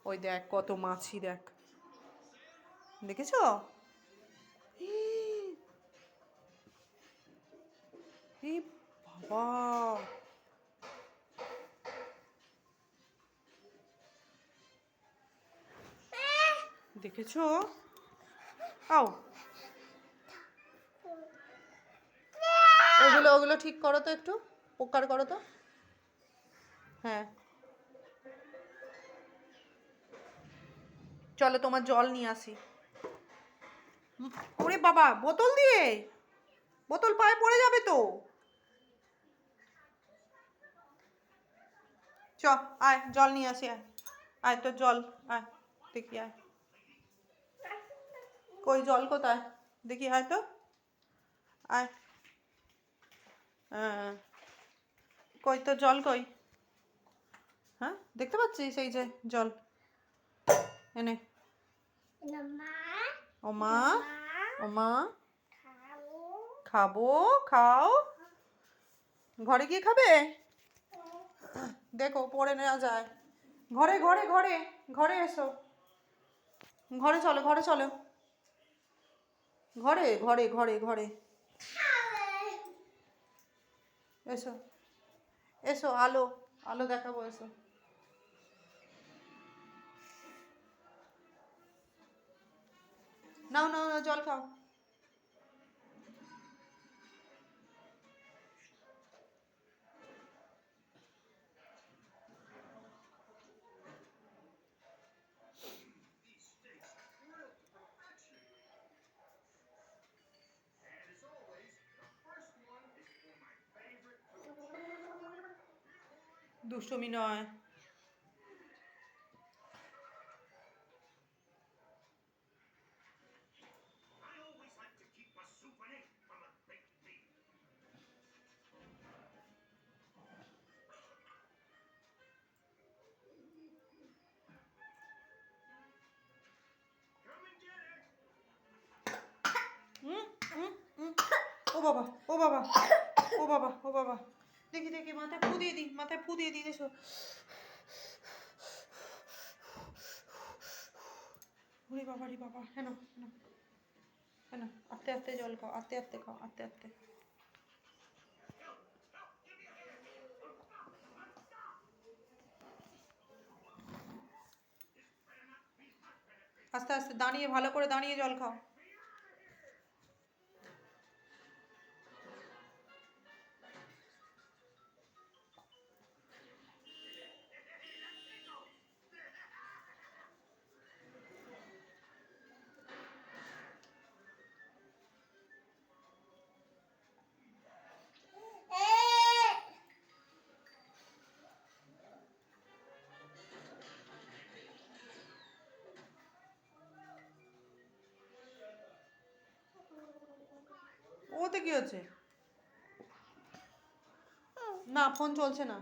ওই দেখ কত মাছি, দেখ, দেখেছো? এই বাবা, দেখেছো? আও, ওগুলো ওগুলো ঠিক করো তো, একটু উপকার করো তো। হ্যাঁ, চলো তোমার জল নিয়ে আসি। ওরে বাবা, বোতল দিয়ে, বোতল পায়ে পড়ে যাবে তো। চ, আয় জল নিয়ে আসি, আয় আয় তোর জল, আয় দেখি, আয় কই জল কোথায় দেখি, আয় তো, আয়। হ্যাঁ, কই তোর জল কই? হ্যাঁ, দেখতে পাচ্ছিস এই যে জল, এনে। ও মা, ও মা, খাবো, খাও, ঘরে গিয়ে খাবে? দেখো পড়ে নেওয়া যায়। ঘরে ঘরে ঘরে ঘরে এসো, ঘরে চলো, ঘরে চলো, ঘরে ঘরে ঘরে ঘরে এসো, এসো, আলো, আলো দেখাবো, এসো। নাও নাও নাও, জল খাও। দুষ্টুমি নয়। হুম হুম হুম। ও বাবা, ও বাবা, ও বাবা, ও বাবা, দেখি দেখি, মাথায় ফু দিয়ে দিই, মাথায় ফু দিয়ে দিই, এসো। ওরে বাবা রে বাবা, হেন হেন হেন, আস্তে আস্তে জল খাও, আস্তে আস্তে খাও, আস্তে আস্তে। আস্তে আস্তে দাঁড়িয়ে, ভালো করে দাঁড়িয়ে জল খাও। ওতে কি হচ্ছে? না, ফোন চলছে না।